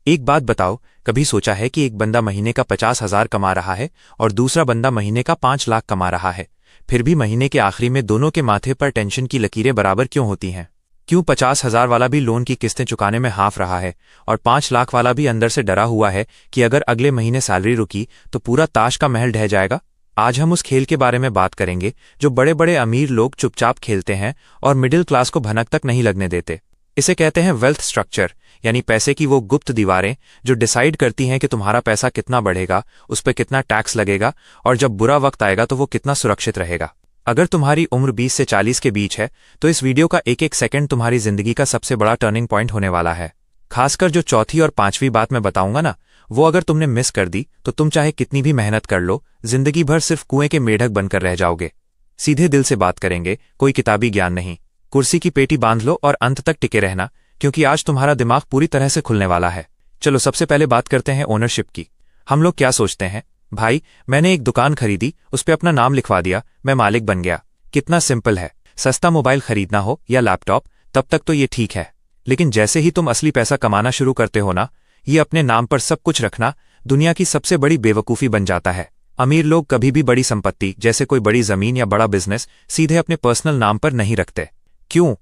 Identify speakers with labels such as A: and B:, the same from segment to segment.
A: एक बात बताओ, कभी सोचा है कि एक बंदा महीने का 50,000 कमा रहा है और दूसरा बंदा महीने का 5 लाख कमा रहा है, फिर भी महीने के आखिरी में दोनों के माथे पर टेंशन की लकीरें बराबर क्यों होती हैं? क्यों 50,000 वाला भी लोन की किस्तें चुकाने में हाफ रहा है और 5 लाख वाला भी अंदर से डरा हुआ है कि अगर अगले महीने सैलरी रुकी तो पूरा ताश का महल ढह जाएगा? आज हम उस खेल के बारे में बात करेंगे जो बड़े बड़े अमीर लोग चुपचाप खेलते हैं और मिडिल क्लास को भनक तक नहीं लगने देते। इसे कहते हैं वेल्थ स्ट्रक्चर, यानी पैसे की वो गुप्त दीवारें जो डिसाइड करती हैं कि तुम्हारा पैसा कितना बढ़ेगा, उस पर कितना टैक्स लगेगा और जब बुरा वक्त आएगा तो वो कितना सुरक्षित रहेगा। अगर तुम्हारी उम्र 20 से 40 के बीच है तो इस वीडियो का एक एक सेकंड तुम्हारी जिंदगी का सबसे बड़ा टर्निंग पॉइंट होने वाला है। खासकर जो चौथी और पांचवी बात मैं बताऊंगा ना, वो अगर तुमने मिस कर दी तो तुम चाहे कितनी भी मेहनत कर लो, जिंदगी भर सिर्फ कुएं के मेढक बनकर रह जाओगे। सीधे दिल से बात करेंगे, कोई किताबी ज्ञान नहीं। कुर्सी की पेटी बांध लो और अंत तक टिके रहना, क्योंकि आज तुम्हारा दिमाग पूरी तरह से खुलने वाला है। चलो सबसे पहले बात करते हैं ओनरशिप की। हम लोग क्या सोचते हैं, भाई मैंने एक दुकान खरीदी, उस पर अपना नाम लिखवा दिया, मैं मालिक बन गया। कितना सिंपल है। सस्ता मोबाइल खरीदना हो या लैपटॉप, तब तक तो ये ठीक है, लेकिन जैसे ही तुम असली पैसा कमाना शुरू करते हो ना, ये अपने नाम पर सब कुछ रखना दुनिया की सबसे बड़ी बेवकूफ़ी बन जाता है। अमीर लोग कभी भी बड़ी संपत्ति जैसे कोई बड़ी जमीन या बड़ा बिजनेस सीधे अपने पर्सनल नाम पर नहीं रखते। क्यों?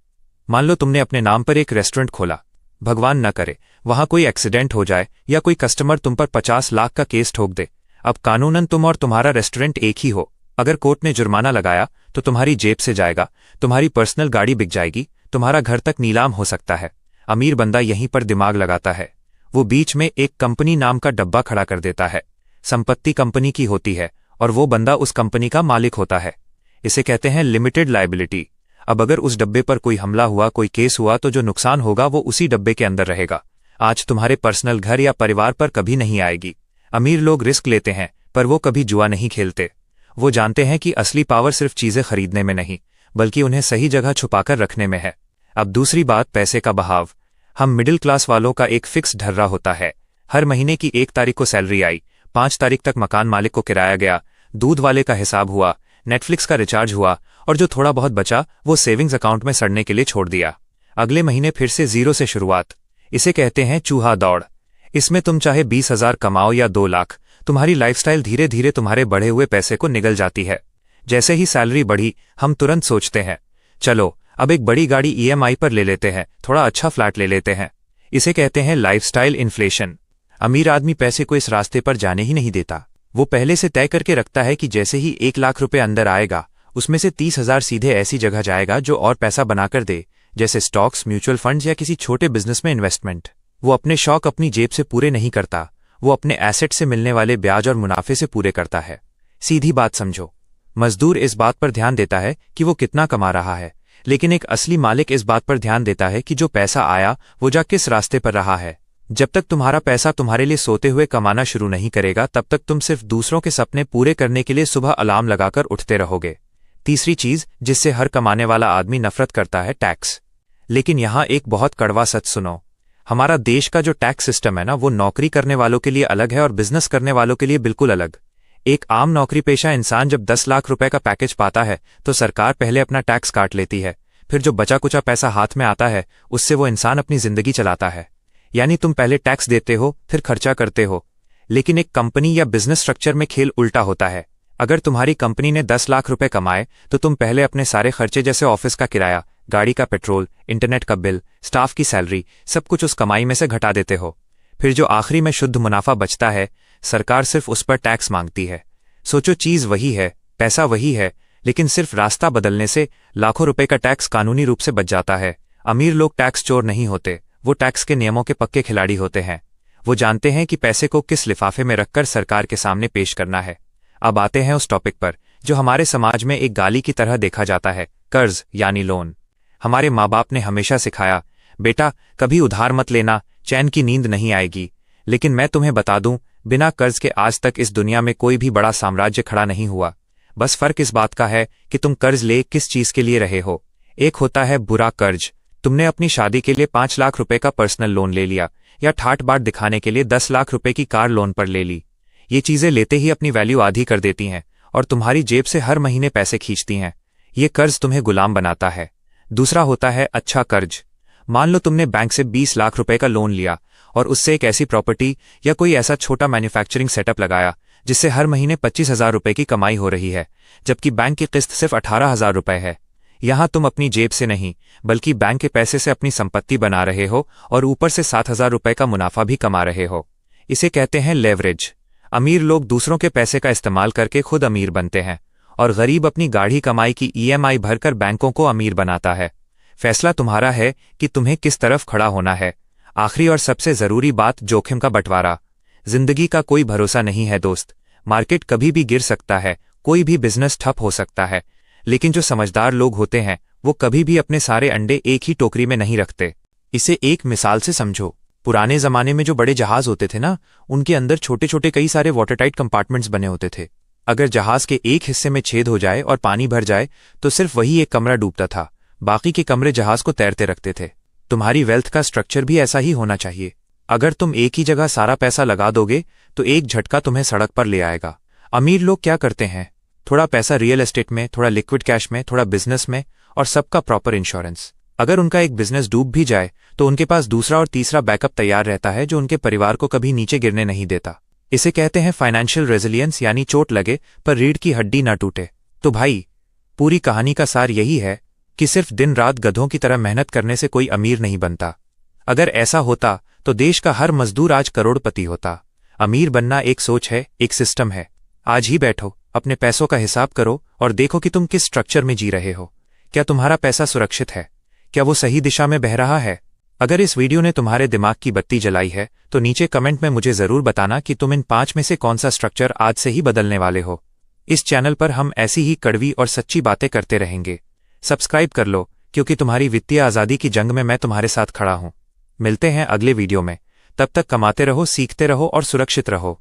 A: मान लो तुमने अपने नाम पर एक रेस्टोरेंट खोला, भगवान न करे वहां कोई एक्सीडेंट हो जाए या कोई कस्टमर तुम पर 50 लाख का केस ठोक दे। अब कानूनन तुम और तुम्हारा रेस्टोरेंट एक ही हो, अगर कोर्ट ने जुर्माना लगाया तो तुम्हारी जेब से जाएगा, तुम्हारी पर्सनल गाड़ी बिक जाएगी, तुम्हारा घर तक नीलाम हो सकता है। अमीर बंदा यहीं पर दिमाग लगाता है, वो बीच में एक कंपनी नाम का डब्बा खड़ा कर देता है। संपत्ति कंपनी की होती है और वो बंदा उस कंपनी का मालिक होता है। इसे कहते हैं लिमिटेड लायबिलिटी। अब अगर उस डब्बे पर कोई हमला हुआ, कोई केस हुआ, तो जो नुकसान होगा वो उसी डब्बे के अंदर रहेगा। आज तुम्हारे पर्सनल घर या परिवार पर कभी नहीं आएगी। अमीर लोग रिस्क लेते हैं पर वो कभी जुआ नहीं खेलते। वो जानते हैं कि असली पावर सिर्फ चीजें खरीदने में नहीं, बल्कि उन्हें सही जगह छुपाकर रखने में है। अब दूसरी बात, पैसे का बहाव। हम मिडिल क्लास वालों का एक फिक्स ढर्रा होता है। हर महीने की 1 तारीख को सैलरी आई, 5 तारीख तक मकान मालिक को किराया गया, दूध वाले का हिसाब हुआ, नेटफ्लिक्स का रिचार्ज हुआ और जो थोड़ा बहुत बचा वो सेविंग्स अकाउंट में सड़ने के लिए छोड़ दिया। अगले महीने फिर से जीरो से शुरुआत। इसे कहते हैं चूहा दौड़। इसमें तुम चाहे 20,000 कमाओ या 2 लाख, तुम्हारी लाइफस्टाइल धीरे धीरे तुम्हारे बढ़े हुए पैसे को निगल जाती है। जैसे ही सैलरी बढ़ी, हम तुरंत सोचते हैं चलो अब एक बड़ी गाड़ी EMI पर ले लेते हैं, थोड़ा अच्छा फ्लैट ले लेते हैं। इसे कहते हैं लाइफस्टाइल इन्फ्लेशन। अमीर आदमी पैसे को इस रास्ते पर जाने ही नहीं देता। वो पहले से तय करके रखता है कि जैसे ही 1 लाख रुपए अंदर आएगा, उसमें से 30,000 सीधे ऐसी जगह जाएगा जो और पैसा बनाकर दे, जैसे स्टॉक्स, म्यूचुअल फंड्स या किसी छोटे बिजनेस में इन्वेस्टमेंट। वो अपने शौक अपनी जेब से पूरे नहीं करता, वो अपने एसेट से मिलने वाले ब्याज और मुनाफे से पूरे करता है। सीधी बात समझो, मजदूर इस बात पर ध्यान देता है कि वो कितना कमा रहा है, लेकिन एक असली मालिक इस बात पर ध्यान देता है कि जो पैसा आया वो जा किस रास्ते पर रहा है। जब तक तुम्हारा पैसा तुम्हारे लिए सोते हुए कमाना शुरू नहीं करेगा, तब तक तुम सिर्फ दूसरों के सपने पूरे करने के लिए सुबह अलार्म लगाकर उठते रहोगे। तीसरी चीज जिससे हर कमाने वाला आदमी नफरत करता है, टैक्स। लेकिन यहां एक बहुत कड़वा सच सुनो, हमारा देश का जो टैक्स सिस्टम है ना, वो नौकरी करने वालों के लिए अलग है और बिजनेस करने वालों के लिए बिल्कुल अलग। एक आम नौकरी पेशा इंसान जब 10 लाख रुपए का पैकेज पाता है तो सरकार पहले अपना टैक्स काट लेती है, फिर जो बचा कुचा पैसा हाथ में आता है उससे वो इंसान अपनी जिंदगी चलाता है। यानी तुम पहले टैक्स देते हो, फिर खर्चा करते हो। लेकिन एक कंपनी या बिजनेस स्ट्रक्चर में खेल उल्टा होता है। अगर तुम्हारी कंपनी ने 10 लाख रुपए कमाए तो तुम पहले अपने सारे खर्चे जैसे ऑफिस का किराया, गाड़ी का पेट्रोल, इंटरनेट का बिल, स्टाफ की सैलरी, सब कुछ उस कमाई में से घटा देते हो। फिर जो आखिरी में शुद्ध मुनाफा बचता है, सरकार सिर्फ उस पर टैक्स मांगती है। सोचो, चीज वही है, पैसा वही है, लेकिन सिर्फ रास्ता बदलने से लाखों रुपए का टैक्स कानूनी रूप से बच जाता है। अमीर लोग टैक्स चोर नहीं होते, वो टैक्स के नियमों के पक्के खिलाड़ी होते हैं। वो जानते हैं कि पैसे को किस लिफाफे में रखकर सरकार के सामने पेश करना है। अब आते हैं उस टॉपिक पर जो हमारे समाज में एक गाली की तरह देखा जाता है, कर्ज यानी लोन। हमारे माँ बाप ने हमेशा सिखाया, बेटा कभी उधार मत लेना, चैन की नींद नहीं आएगी। लेकिन मैं तुम्हें बता दूं, बिना कर्ज के आज तक इस दुनिया में कोई भी बड़ा साम्राज्य खड़ा नहीं हुआ। बस फर्क इस बात का है कि तुम कर्ज ले किस चीज के लिए रहे हो। एक होता है बुरा कर्ज, तुमने अपनी शादी के लिए 5 लाख रुपए का पर्सनल लोन ले लिया, या ठाट बाट दिखाने के लिए 10 लाख रुपए की कार लोन पर ले ली। ये चीजें लेते ही अपनी वैल्यू आधी कर देती हैं और तुम्हारी जेब से हर महीने पैसे खींचती हैं। ये कर्ज तुम्हें गुलाम बनाता है। दूसरा होता है अच्छा कर्ज। मान लो तुमने बैंक से 20 लाख रुपए का लोन लिया और उससे एक ऐसी प्रॉपर्टी या कोई ऐसा छोटा मैन्युफैक्चरिंग सेटअप लगाया जिससे हर महीने 25,000 रुपए की कमाई हो रही है, जबकि बैंक की किस्त सिर्फ 18,000 रुपए है। यहाँ तुम अपनी जेब से नहीं बल्कि बैंक के पैसे से अपनी संपत्ति बना रहे हो और ऊपर से 7,000 रुपए का मुनाफा भी कमा रहे हो। इसे कहते हैं लेवरेज। अमीर लोग दूसरों के पैसे का इस्तेमाल करके खुद अमीर बनते हैं और गरीब अपनी गाढ़ी कमाई की ईएमआई भरकर बैंकों को अमीर बनाता है। फैसला तुम्हारा है कि तुम्हें किस तरफ खड़ा होना है। आखिरी और सबसे जरूरी बात, जोखिम का बंटवारा। जिंदगी का कोई भरोसा नहीं है दोस्त। मार्केट कभी भी गिर सकता है, कोई भी बिजनेस ठप हो सकता है, लेकिन जो समझदार लोग होते हैं वो कभी भी अपने सारे अंडे एक ही टोकरी में नहीं रखते। इसे एक मिसाल से समझो। पुराने जमाने में जो बड़े जहाज होते थे ना, उनके अंदर छोटे छोटे कई सारे वाटरटाइट कंपार्टमेंट्स बने होते थे। अगर जहाज के एक हिस्से में छेद हो जाए और पानी भर जाए तो सिर्फ वही एक कमरा डूबता था, बाकी के कमरे जहाज को तैरते रखते थे। तुम्हारी वेल्थ का स्ट्रक्चर भी ऐसा ही होना चाहिए। अगर तुम एक ही जगह सारा पैसा लगा दोगे तो एक झटका तुम्हें सड़क पर ले आएगा। अमीर लोग क्या करते हैं? थोड़ा पैसा रियल एस्टेट में, थोड़ा लिक्विड कैश में, थोड़ा बिजनेस में और सबका प्रॉपर इंश्योरेंस। अगर उनका एक बिजनेस डूब भी जाए तो उनके पास दूसरा और तीसरा बैकअप तैयार रहता है जो उनके परिवार को कभी नीचे गिरने नहीं देता। इसे कहते हैं फाइनेंशियल रेजिलियंस, यानी चोट लगे पर रीढ़ की हड्डी ना टूटे। तो भाई, पूरी कहानी का सार यही है कि सिर्फ दिन रात गधों की तरह मेहनत करने से कोई अमीर नहीं बनता। अगर ऐसा होता तो देश का हर मजदूर आज करोड़पति होता। अमीर बनना एक सोच है, एक सिस्टम है। आज ही बैठो, अपने पैसों का हिसाब करो और देखो कि तुम किस स्ट्रक्चर में जी रहे हो। क्या तुम्हारा पैसा सुरक्षित है? क्या वो सही दिशा में बह रहा है? अगर इस वीडियो ने तुम्हारे दिमाग की बत्ती जलाई है तो नीचे कमेंट में मुझे जरूर बताना कि तुम इन 5 में से कौन सा स्ट्रक्चर आज से ही बदलने वाले हो। इस चैनल पर हम ऐसी ही कड़वी और सच्ची बातें करते रहेंगे। सब्सक्राइब कर लो, क्योंकि तुम्हारी वित्तीय आज़ादी की जंग में मैं तुम्हारे साथ खड़ा हूं। मिलते हैं अगले वीडियो में। तब तक कमाते रहो, सीखते रहो और सुरक्षित रहो।